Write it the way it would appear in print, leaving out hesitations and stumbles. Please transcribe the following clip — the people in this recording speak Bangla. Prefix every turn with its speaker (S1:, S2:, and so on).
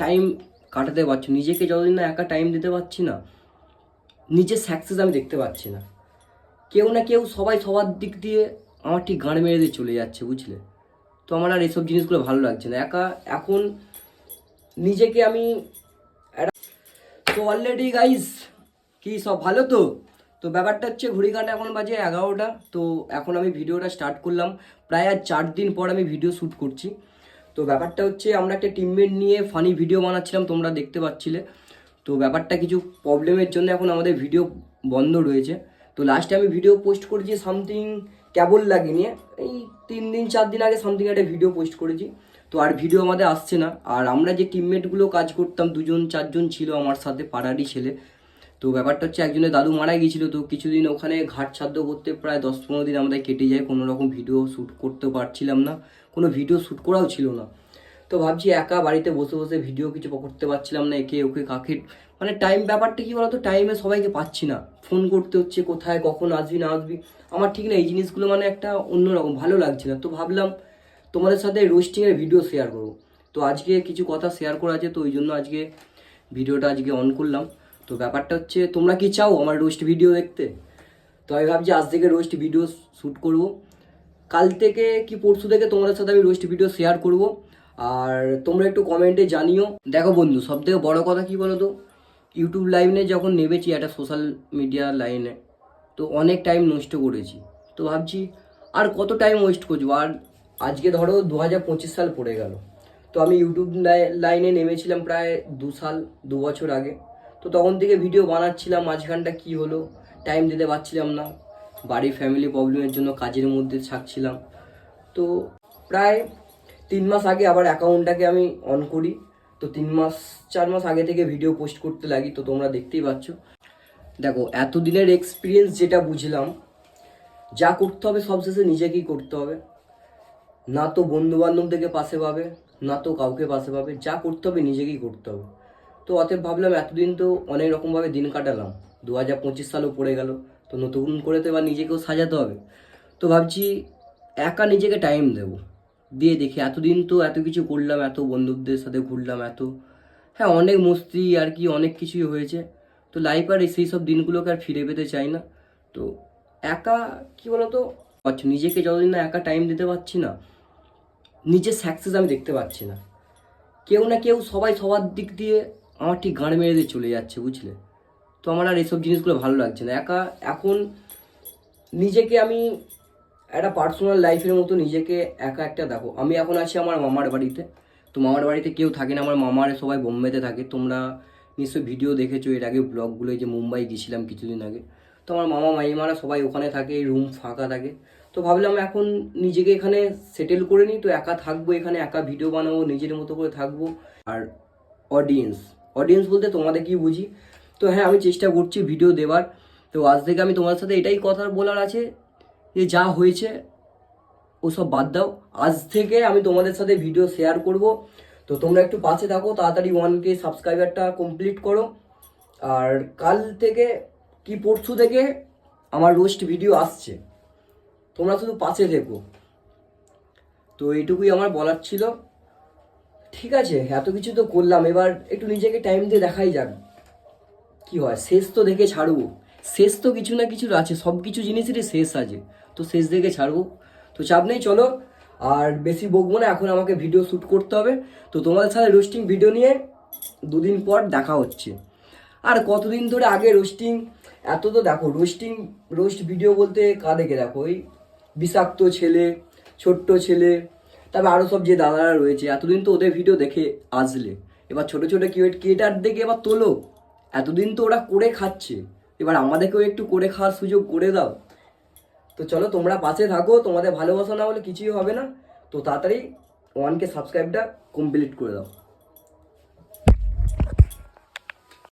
S1: টাইম কাটাতে পারছি, নিজেকে যতদিন না একা টাইম দিতে পারছি না, নিজের সাকসেস আমি দেখতে পাচ্ছি না। কেউ না কেউ সবাই সবার দিক দিয়ে আমার ঠিক গাঁড় মেরে দিয়ে চলে যাচ্ছে, বুঝলে? তো আমার আর এসব জিনিসগুলো ভালো লাগছে না। এখন নিজেকে আমি তো অলরেডি গাইস কি সব ভালো তো। তো ব্যাপারটা হচ্ছে ঘড়ি কাটা এখন বাজে 11টা। তো এখন আমি ভিডিওটা স্টার্ট করলাম, প্রায় আর 4 দিন পর আমি ভিডিও শ্যুট করছি। তো ব্যাপারটা হচ্ছে আমরা একটা টিমমেট নিয়ে ফানি ভিডিও বানাচ্ছিলাম, তোমরা দেখতে পাচ্ছিলে। তো ব্যাপারটা কিছু প্রবলেমের জন্য এখন আমাদের ভিডিও বন্ধ রয়েছে। তো লাস্টে আমি ভিডিও পোস্ট করেছি সামথিং কেবল লাগেনি, এই 3 দিন 4 দিন আগে সামথিং একটা ভিডিও পোস্ট করেছি। তো আর ভিডিও আমাদের আসছে না। আর আমরা যে টিমমেটগুলো কাজ করতাম 2জন 4জন ছিল আমার সাথে, পাড়ারই ছেলে। তো ব্যাপারটা হচ্ছে একজনের দাদু মারা গিয়েছিল, তো কিছুদিন ওখানে ঘাট ছাদ্য করতে প্রায় 10-15 দিন আমাদের কেটে যায়, কোনো রকম ভিডিও শ্যুট করতে পারছিলাম না, কোনো ভিডিও শ্যুট করাও ছিল না। তো ভাবছি একা বাড়িতে বসে বসে ভিডিও কিছু করতে পারছিলাম না, একে ওকে কাকে, মানে টাইম ব্যাপারটা কি বলতো, টাইমে সবাইকে পাচ্ছি না, ফোন করতে হচ্ছে কোথায় কখন আসবি না আসবি, আমার ঠিক না এই জিনিসগুলো মানে একটা অন্যরকম ভালো লাগছে না। তো ভাবলাম তোমাদের সাথে রোস্টিংয়ের ভিডিও শেয়ার করবো। তো আজকে কিছু কথা শেয়ার করা আছে, তো ওই জন্য আজকে ভিডিওটা আজকে অন করলাম। তো ব্যাপারটা হচ্ছে তোমরা কি চাও আমার রোস্ট ভিডিও দেখতে? তো আমি ভাবছি আজ থেকে রোস্ট ভিডিও শ্যুট করব, কাল থেকে কি পরশু থেকে তোমাদের সাথে আমি রোস্ট ভিডিও শেয়ার করব। আর তোমরা একটু কমেন্টে জানিও। দেখো বন্ধু, সবথেকে বড় কথা কি বলো তো, ইউটিউব লাইনে যখন নেমেছি একটা সোশ্যাল মিডিয়া লাইনে, তো অনেক টাইম নষ্ট করেছি। তো ভাবছি আর কত টাইম ওয়েস্ট করবো। আর আজকে ধরো 2025 সাল পড়ে গেল, তো আমি ইউটিউব লাইনে নেমেছিলাম প্রায় 2 বছর আগে। তো তখন থেকে ভিডিও বানাচ্ছিলাম, মাঝখানটা কি হলো টাইম দিতে পারছিলাম না, বাড়ির ফ্যামিলি প্রবলেমের জন্য কাজের মধ্যে থাকছিলাম। তো প্রায় 3 মাস আগে আবার অ্যাকাউন্টটাকে আমি অন করি। তো 3-4 মাস আগে থেকে ভিডিও পোস্ট করতে লাগি, তো তোমরা দেখতেই পাচ্ছ। দেখো এতদিনের এক্সপিরিয়েন্স যেটা বুঝলাম, যা করতে হবে সবশেষে নিজেকেই করতে হবে, না তো বন্ধু বান্ধব থেকে পাশে পাবে, না তো কাউকে পাশে পাবে, যা করতে হবে নিজেকেই করতে হবে। তো অতএব ভাবলাম এতদিন তো অনেক রকমভাবে দিন কাটালাম, 2025 সালও পড়ে গেল, তো নতুন করে তো এবার নিজেকেও সাজাতে হবে। তো ভাবছি একা নিজেকে টাইম দেবো, দিয়ে দেখি এতদিন তো এত কিছু করলাম, এত বন্ধুদের সাথে ঘুরলাম, এত হ্যাঁ অনেক মস্তি আর কি অনেক কিছুই হয়েছে। তো লাইফ আর সেই সব দিনগুলোকে আর ফিরে পেতে চাই না। তো একা কি বলতো, নিজেকে যতদিন না একা টাইম দিতে পারছি না, নিজের সাকসেস আমি দেখতে পাচ্ছি না। কেউ না কেউ সবাই সবার দিক দিয়ে আমার ঠিক গাঁড় মেরে দিয়ে চলে যাচ্ছে, বুঝলে? তো আমার আর এসব জিনিসগুলো ভালো লাগছে না। এখন নিজেকে আমি একটা পার্সোনাল লাইফের মতো নিজেকে একা একটা দেখো, আমি এখন আছি আমার মামার বাড়িতে। তো মামার বাড়িতে কেউ থাকে না, আমার মামার সবাই বোম্বেতে থাকে। তোমরা নিশ্চয়ই ভিডিও দেখেছো এর আগে ব্লগগুলো, যে মুম্বাই গেছিলাম কিছুদিন আগে। তো আমার মামা মাইমারা সবাই ওখানে থাকে, রুম ফাঁকা থাকে। তো ভাবলাম এখন নিজেকে এখানে সেটেল করে নিই, তো একা থাকবো এখানে, একা ভিডিও বানাবো, নিজের মতো করে থাকবো। আর অডিয়েন্স অডিয়েন্স বলতে তোমাদের কি বুঝি। তো হ্যাঁ আমি চেষ্টা করছি ভিডিও দেওয়ার। তো আজ থেকে আমি তোমার সাথে এটাই কথা বলার আছে যে যা হয়েছে ওসব বাদ দাও, আজ থেকে আমি তোমাদের সাথে ভিডিও শেয়ার করব। তো তোমরা একটু পাশে থাকো, তাড়াতাড়ি 1K সাবস্ক্রাইবারটা কমপ্লিট করো। আর কাল থেকে কি পরশু থেকে আমার রোস্ট ভিডিও আসছে, তোমরা শুধু পাশে থেকো। তো এইটুকুই আমার বলার ছিল। ঠিক আছে, এত কিছু তো করলাম, এবার একটু নিজেকে টাইম দিয়ে দেখাই যাক কি হয়। শেষ তো দেখে ছাড়বো, শেষ তো কিছু না কিছু আছে, সব কিছু জিনিসেরই শেষ আছে, তো শেষ দেখে ছাড়বো। তো চাপ নেই, চলো আর বেশি বকবো না, এখন আমাকে ভিডিও শ্যুট করতে হবে। তো তোমাদের সাথে রোস্টিং ভিডিও নিয়ে 2 দিন পর দেখা হচ্ছে। আর কতদিন ধরে আগে রোস্টিং, এত তো দেখো রোস্ট ভিডিও বলতে কাদেরকে দেখো, ওই বিষাক্ত ছেলে, ছোট্ট ছেলে, তারপর আরও সব যে দাদারা রয়েছে, এতদিন তো ওদের ভিডিও দেখে আসলে, এবার ছোটো ছোটো ক্রিয়েটার দেখে এবার তোলো। এতদিন তো ওরা করে খাচ্ছে, এবার আমাদেরকেও একটু করে খাওয়ার সুযোগ করে দাও। তো চলো তোমরা পাশে থাকো, তোমাদের ভালোবাসা না হলে কিছুই হবে না। তো তাড়াতাড়ি 1K সাবস্ক্রাইবটা কমপ্লিট করে দাও।